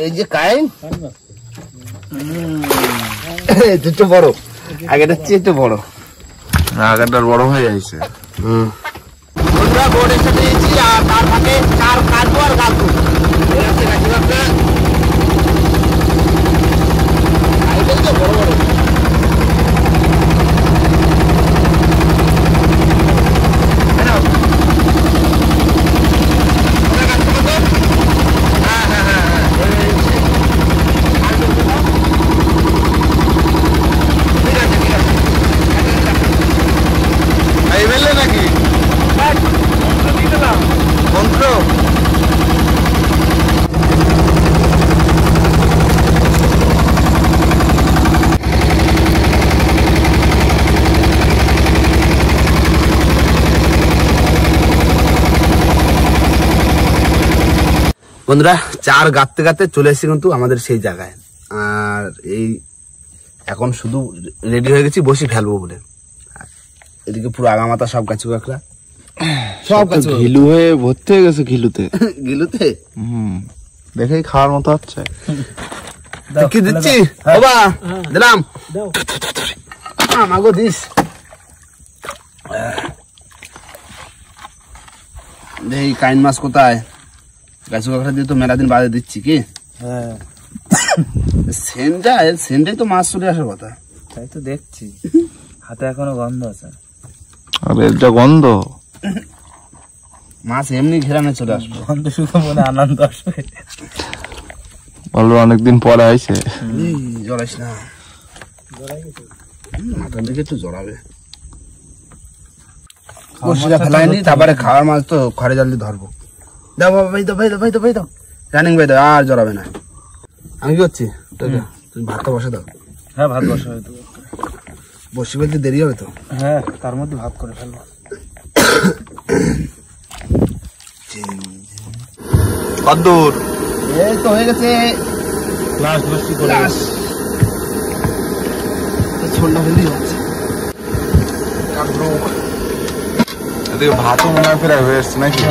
এই যে কাইন একটু বড়, আগেটার চেয়ে একটু বড়, আগেরটার বড় হয়ে যাইছে। বন্ধুরা বোর্ড এসে দিয়েছি আর তার ফাঁকে চার কাটবো আর গাছবো। তো বড় বড় বন্ধুরা, চার গাঁততে গাঁততে চলে এসেছি কিন্তু আমাদের সেই জায়গায়। আর এই এখন শুধু রেডি হয়ে গেছি বসি ফেলবো বলে। এদিকে পুরো আগামাতা সব গাছ কাঁকড়া, সব গাছ ঘিলু হয়ে ভর্তি হয়ে গেছে ঘিলুতে। গিলুতে দেখেই খাওয়ার মতো হচ্ছে। কি দিচ্ছি বাবা? দিলাম, আমাগো দিস। এই কাইন মাছ কোথায়? গাছ কাঁকড়া দিয়ে তো মেলা দিন বাদে দিচ্ছি কি? হ্যাঁ, সেন্টাই তো মাছ চলে আসার কথা। তাই তো দেখছি, হাতে এখনো গন্ধ আছে। আরে এটা গন্ধ, মাছ এমনি ঘেরানো চলে আসবে। গন্ধ শুধু মনে আনন্দ আসবে। বলবো অনেকদিন পরে আইছে। জড়াইস না, মাথার দিকে একটু জড়াবে। বসিটা ফেলাইনি, তারপরে খাওয়ার মাছ তো খড়ে জাল দিয়ে ধরবো। দাও বাবা, ভাই দাও, ভাই দাও, ভাই দাও, ভাই দাও, রানিং ভাই দাও, আর জড়াবে না। আমি কি করছি? তুমি ভাতটা বসে দাও। হ্যাঁ, ভাত বসা হয়তো। বসি বলতে দেরি হবে তো। হ্যাঁ, তার মধ্যে ভাত করে ফেলবো। কদ্দূর? এই তো হয়ে গেছে। লাস্ট বসি করে ছোলটা হলেই হচ্ছে। এদিকে ভাতও মনে হয় ফেরা হয়ে এসছে নাকি?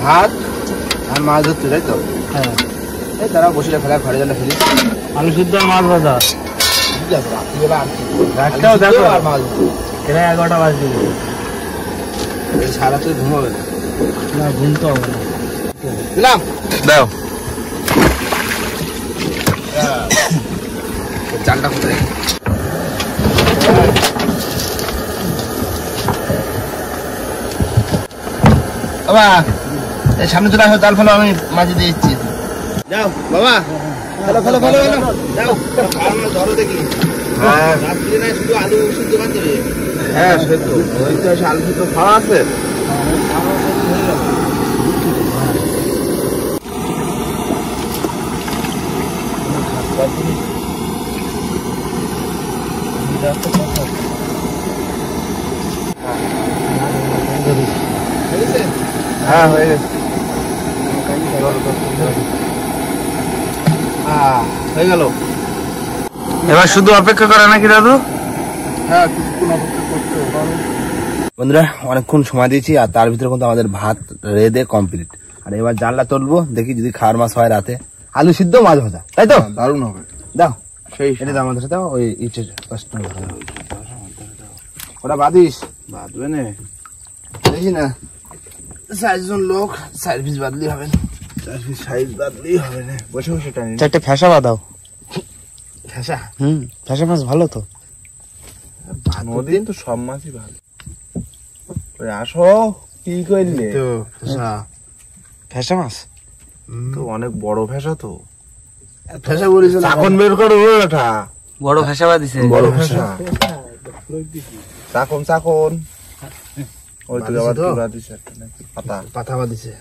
ভাত আর মাছ ধরতে, তাই তো? হ্যাঁ, এই তারা বসিটা ফেলা, খড়ে জালে ফেলি। আলু সিদ্ধ আর মাছ ভাজা। ঠিক আছে, রাত্রিবেলা আর কি? রাতটাও দেখো, আর মাছ এরা 11টা বাজে। সারা তো ঘুমাবে না, না ঘুমতে হবে না। দিলাম দাও। চালটা কোথায়? বাবা এই সামনে চলে আসো, জাল ফেলো, আমি মাঝে দিয়ে দিচ্ছি। যাও বাবা, ফেলো ফেলো ফেলো ফেলো, যাও ধরো দেখি। হ্যাঁ রাত্রি নাই, শুধু আলু সিদ্ধ বাদ দেবে। হ্যাঁ, সেদ্ধ ওই তো আলু সিদ্ধ খাওয়া আছে। হ্যাঁ হয়ে গেছে, হয়ে গেল। এবার শুধু অপেক্ষা করে নাকি দাদু? হ্যাঁ, কিছুক্ষণ অপেক্ষা করতে হবে। বন্ধুরা অনেকক্ষণ সময় দিয়েছি, আর তার ভিতরে কিন্তু আমাদের ভাত রেডে কমপ্লিট। আর এবার জানলা তুলবো, দেখি যদি খাওয়ার মাছ হয় রাতে। আলু সিদ্ধ, মাছ ভাজা, তাই তো? দারুণ হবে। দাও সেই এটা দাও, আমাদের দাও। ওই ইটের পাঁচটা ওটা বাদিস, বাদবে না, দেখি না 4 জন লোক, 4 পিস বাদলি হবে না। 4 পিস সাইজ বাদলেই হবে না। বসে বসে টানি। চারটে ফ্যাসা বাদাও। ফেসা ফ্যাসা মাছ ভালো তো। নদীর তো সব মাছই ভালো। ওই আসো, কি করলে? তো ফেসা, ফ্যাসা মাছ তো অনেক বড় ভেসা তো। ফেসা বলিস না, চাকন বের করো ওটা। বড় ফ্যাসা দিছে। বড় ভেসা, চাকন চাকন। ওই তো আবার তুলা দিছে একটা নাকি পাতা, পাতা বাদিছে,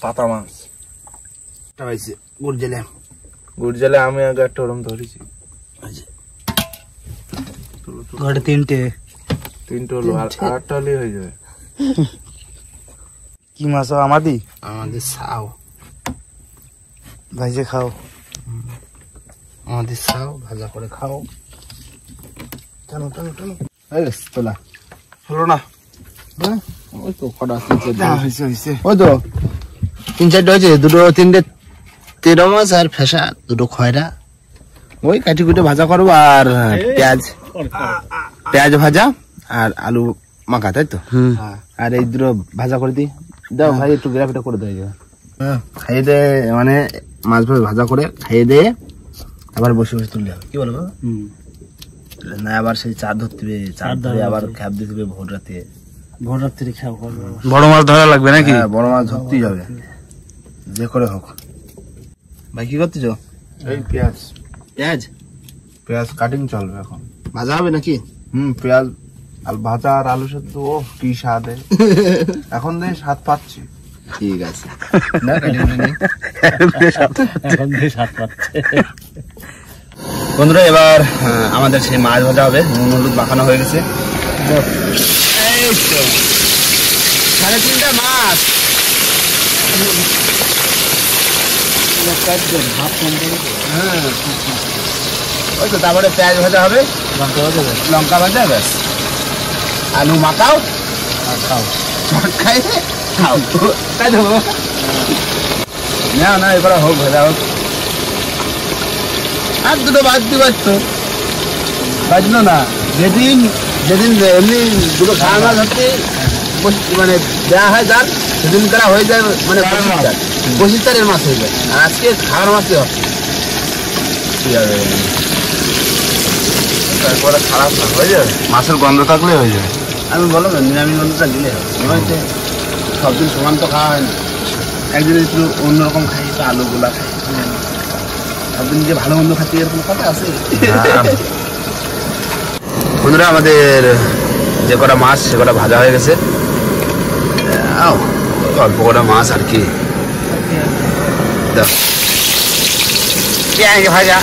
পাতা মাছ পাইছে গুড় জেলে। গুড় জেলে আমি আগে একটা ওরম ধরেছি। ঘরে তিনটে হলো, আর একটা হলেই হয়ে যাবে। কি মাছ? আমাদের সাও ভাইজে খাও, আমাদের সাও ভাজা করে খাও। টানো টানো টানো, হয়ে গেছে তোলা। হলো না? ওই তো কটা তিন চারটে হয়েছে ওই তো তিন চারটে হয়েছে, দুটো তিনটে তেরো মাছ আর ফেসা দুটো খয়রা, ওই কাটি কুটে ভাজা করবো আর পেঁয়াজ ভাজা আর আলু মাখা, তাই তো? আর এই দুটো ভাজা করে দিই, দাও ভাই একটু গ্রাফিটা করে দেয় খাইয়ে দে, মানে মাছ ভাজ ভাজা করে খাইয়ে দে, আবার বসে বসে তুললে হবে, কি বলবো না? আবার সেই চার ধরতে হবে, চার ধরে আবার খ্যাপ দিতে হবে ভোর রাত্রে খ্যাপ করবো। বড় মাছ ধরা লাগবে নাকি? হ্যাঁ, বড় মাছ ধরতেই হবে যে করে হোক। ভাই কি করতেছ? এই পেঁয়াজ পেঁয়াজ পেঁয়াজ কাটিং চলবে এখন। ভাজা হবে নাকি? পেঁয়াজ আর ভাজা আর আলু সেদ্ধ, ও কি স্বাদ! এখন দিয়ে স্বাদ পাচ্ছি। ঠিক আছে, না কাটিং নেই এখন বেশ হাত পাচ্ছে। বন্ধুরা এবার আমাদের সেই মাছ ভাজা হবে, নুন হলুদ মাখানো হয়ে গেছে। এই তো 3.5টা মাছ, হ্যাঁ ওই তো, তারপরে পেঁয়াজ ভাজা হবে, লঙ্কা ভাজা, ব্যাস আলু মাখাও আর খাও, খাই খাও, তাই তো? না না এবার হোক, ভাজা হোক, আর দুটো বাদ দিবার তো বাজলো না। যেদিন যেদিন এমনি দুটো খাওয়া মাছ হচ্ছে মানে দেওয়া হয় যার, সেদিন তারা হয়ে যায় মানে বসিরচারের মাছ হয়ে যায়, আর আজকে খাওয়ার মাছই হবে। কি হবে তারপরে খারাপ না হয়ে যাবে, মাছের গন্ধ থাকলে হয়ে যাবে। আমি বলো না নিরামিষ গন্ধটা দিলে হবে, হয়তো সবদিন সমান তো খাওয়া হয় না, একদিন একটু অন্যরকম খাই, একটু আলুগুলা খাই, সবদিন যে ভালো মন্দ খাচ্ছি এরকম কথা আছে? বন্ধুরা আমাদের যে কটা মাছ সে কটা ভাজা হয়ে গেছে, অল্প কটা মাছ আর কি, পেঁয়াজ ভাজা,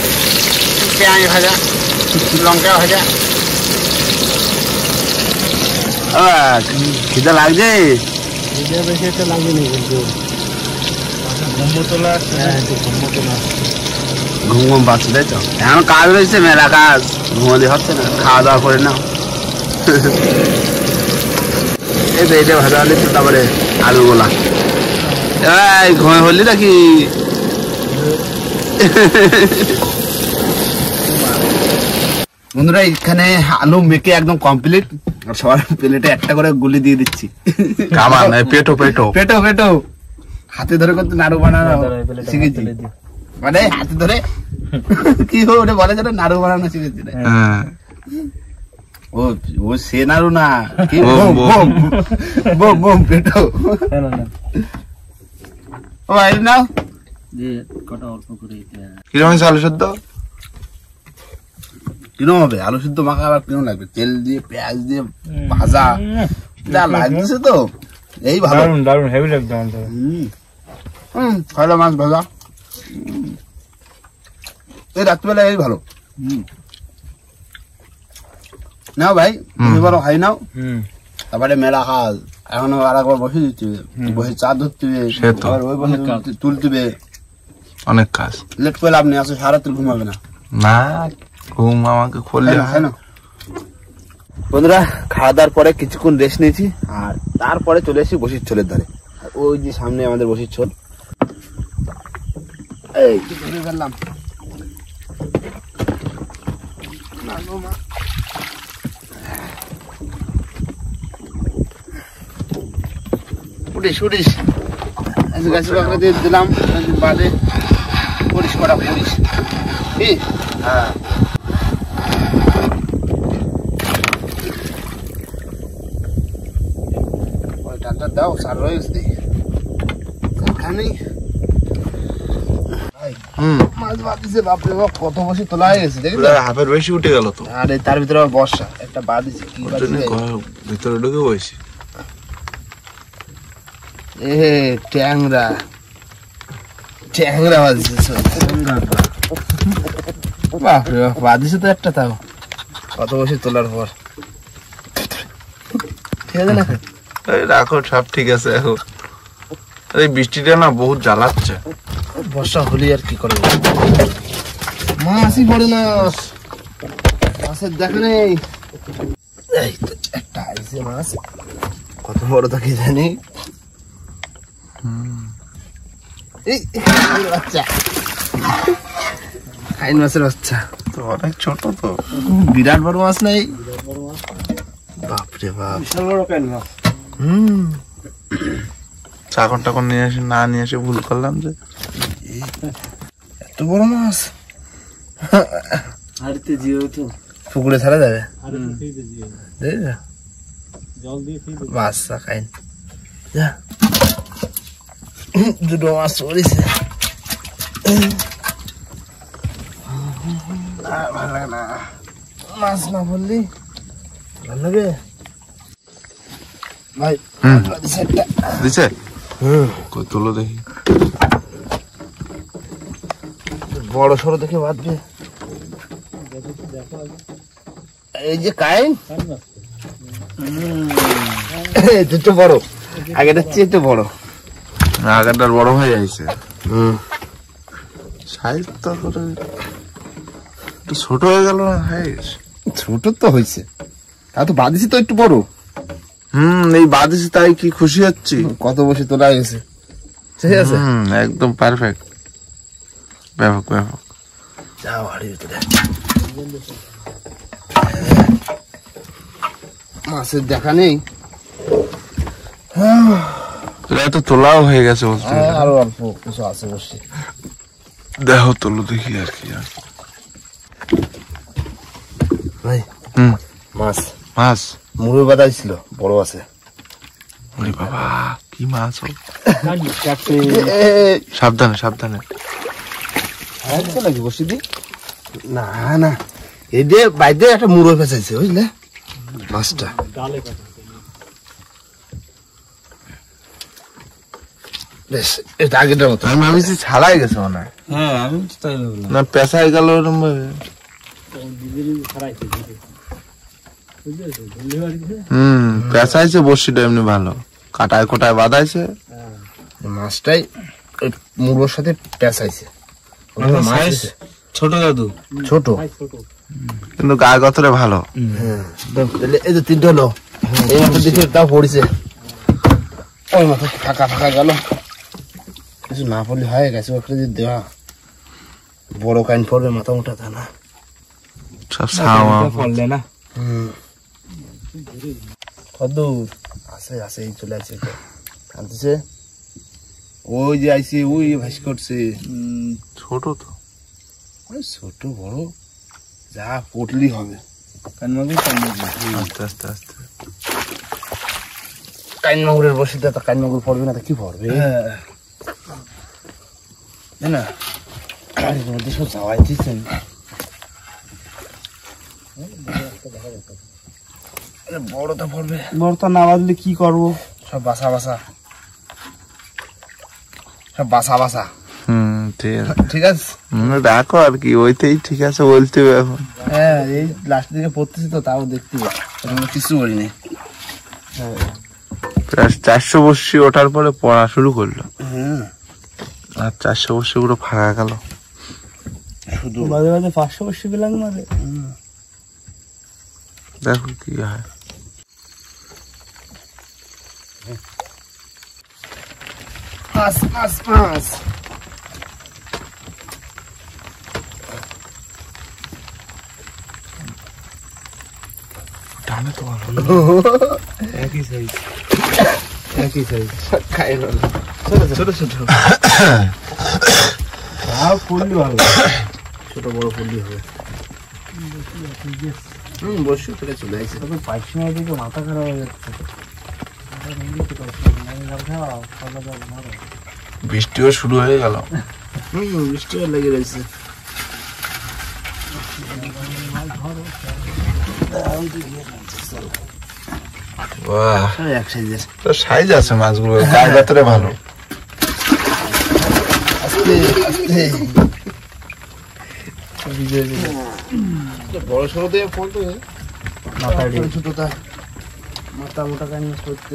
পেঁয়াজ ভাজা, লঙ্কা ভাজা। খিদে লাগছে? ঘুম ঘুম পাচ্ছে, তাই তো? এখন কাজ রয়েছে, মেলা কাজ, ঘুমালে হচ্ছে না, খাওয়া দাওয়া করে নাও। এই তো এটা ভাজা হলে তো, তারপরে আলু গোলা, ঘুমে হলি নাকি? বন্ধুরা এখানে আলু মেখে একদম কমপ্লিট, আর সবার প্লেটে একটা করে গুলি দিয়ে দিচ্ছি। কামান পেটো পেটো পেটো পেটো হাতে ধরে করতে নাড়ু বানানো শিখেছি, মানে হাতে ধরে কি ওটা বলে যেন নাড়ু বানানো শিখেছি। ও ও সে নাড়ু না, কি বোম বোম পেটো। ও আই নাও কিরকম হয়েছে আলু সেদ্ধ? কিরম হবে আলু সিদ্ধ মাখা, আবার কিরম লাগবে? তেল দিয়ে পেঁয়াজ দিয়ে ভাজা যা লাগছে তো, এই ভালো দারুন হেভি লাগবে। খাইলা মাছ ভাজা এই রাত্রিবেলা এই ভালো। নাও ভাই এবারও খাই নাও, তারপরে মেলা কাজ, এখনো আর একবার বসে দিতে হবে, বসে চা ধরতে হবে, আবার ওই বসে তুলতে হবে, অনেক কাজ। লেট করে লাভ নেই, আসলে সারা রাত্রি ঘুমাবে না। না ঘুম আমাকে খুললে হয় না। বন্ধুরা খাওয়া দাওয়ার পরে কিছুক্ষণ রেস্ট নিয়েছি, আর তারপরে চলে এসেছি বসির ছোলের ধারে। ওই যে সামনে আমাদের বসির ছোল, এই কি ধরে ফেললাম। উঠিস উঠিস, গাছে বাঁকড়া দিয়ে দিলাম বাদে, পরিস করা পরিস। হ্যাঁ ডাক্তার দাও, সার রয়ে গেছে দেখি মাছ বাঁধিছে, বাপরে বাপ কত বসে তোলা হয়ে গেছে, দেখি হাফের বেশি উঠে গেল তো। আরে তার ভিতরে আবার বর্ষা একটা বাঁধিছে, কি ভিতরে ঢুকে বসে এ ট্যাংরা ট্যাংরা বাঁধিছে, বাপরে বাপ বাঁধিছে তো একটা, তাও কত বসে তোলার পর। ঠিক আছে না? রাখো সব ঠিক আছে। এখন এই বৃষ্টিটা না বহুত জ্বালাচ্ছে, বর্ষা হলি আর কি করবো, মাছই পড়ে না, মাছের দেখা নেই। এই তো একটা আইছে মাছ, কত বড় তা কি জানি। এই বাচ্চা, কাইন মাছের বাচ্চা তো অনেক ছোট তো। বিরাট বড় মাছ নাই। বাপরে বাপ, বিশাল বড় কাইন মাছ। চাকর টাকর নিয়ে এসে না নিয়ে এসে ভুল করলাম যে এত বড় মাছ। হাড়িতে জিও তো। পুকুরে ছাড়া যাবে জল দিয়ে মাছ খাইন। যা দুটো মাছ পড়েছে। ভালো লাগে না মাছ না পড়লি, ভালো লাগে ভাই। দিছে কই তুলো দেখি। বড় সড়ো দেখে বাঁধবে। এই যে কাইন দুটো বড়, আগেটার চেয়ে একটু বড়। আগেরটার বড় ভাই আইছে। সাইজ তো একটু ছোট হয়ে গেল না সাইজ। ছোট তো হয়েছে, তা তো বাঁধিছি তো একটু বড়। এই বাদিছি তাই কি খুশি হচ্ছি। কত বসে তোলা গেছে, ঠিক আছে। একদম পারফেক্ট, ব্যাপক ব্যাপক। যাও হাড়ির ভিতরে। মাছের দেখা নেই। এটা তো তোলাও হয়ে গেছে বলতে গেলে। আরো অল্প কিছু আছে বসে। দেখো তোলো দেখি আর কি। ভাই মাছ মাছ মুড়ে বাঁধাই ছিল, বড় আছে। ওরে বাবা কি মাছ! সাবধানে সাবধানে। নাকি বসে দি না না, এই দিয়ে বাইরে একটা মুড়ো ফেসাইছে বুঝলে মাছটা। বেশ এটা আগেটার মতো। আমি ভাবিছি ছাড়াই গেছে মনে হয়। হ্যাঁ আমি তো তাই ভাবলাম। না পেশায় গেল ওরম ভাবে। পেশাইছে বসিটা এমনি ভালো, কাটায় কোটায় বাঁধাইছে। মাছটাই ওই মুড়োর সাথে পেঁচাইছে। ছোট দাদু, ছোট কিন্তু গায়ে গতরে ভালো। এই যে তিনটে হলো, এই মাথা দিকে তাও পড়েছে, ওই মাথা ফাঁকা ফাঁকা গেল। কিছু না পড়লে হয় গেছে ওখানে যদি দেওয়া বড় কাইন পড়বে মাথা মোটা তা না। সব ছাওয়া পড়লে না। কদ্দূর আছে আছে, এই চলে আসছে আনতেছে। ওই যে আইসি ওই ভাস করছে। ছোট তো, ওই ছোট বড় যা পটলি হবে। আস্তে আস্তে আস্তে। কাইন মাগুরের বসিতে তো কাইন মাগুর পড়বে না তো কি পড়বে না। এর মধ্যে সব যাওয়াই দিচ্ছেন। বড়টা পড়বে, বর্তা না বাঁধলে কি করবো? সব বাসা বাসা, সব বাসা বাসা। ঠিক আছে ঠিক আছে, রাখো আর কি, ওইতেই ঠিক আছে বলতে হবে এখন। হ্যাঁ এই লাস্ট দিকে পড়তেছি তো তাও দেখতে কিছু করিনি। প্রায় 400 বর্ষি ওঠার পরে পড়া শুরু করলো। আর 400 বর্ষি পুরো ফাঁকা গেল। শুধু মাঝে মাঝে 500 বর্ষি পেলাম মাঝে। দেখো কি হয়। মাছ মাছ মাছ। টানে তো ভালো। একই সাইজ, একই সাইজ খাই ছোট ছোট। আর পড়লি ভালো, ছোট বড় পল্লি হবে। বসু থেকে চলে আসছে। তবে পাইছিনা দিকে মাথা খারাপ হয়ে যাচ্ছে। বৃষ্টিও শুরু হয়ে গেল। বৃষ্টি লেগে রয়েছে। এক সাইজের সাইজ আছে মাছগুলো, গায়ে ভেতরে ভালো। আস্তে আস্তে বড় সড়ো দিয়ে পড়বে। মাথায় ছোটটা মাথা মোটা কাজ করতে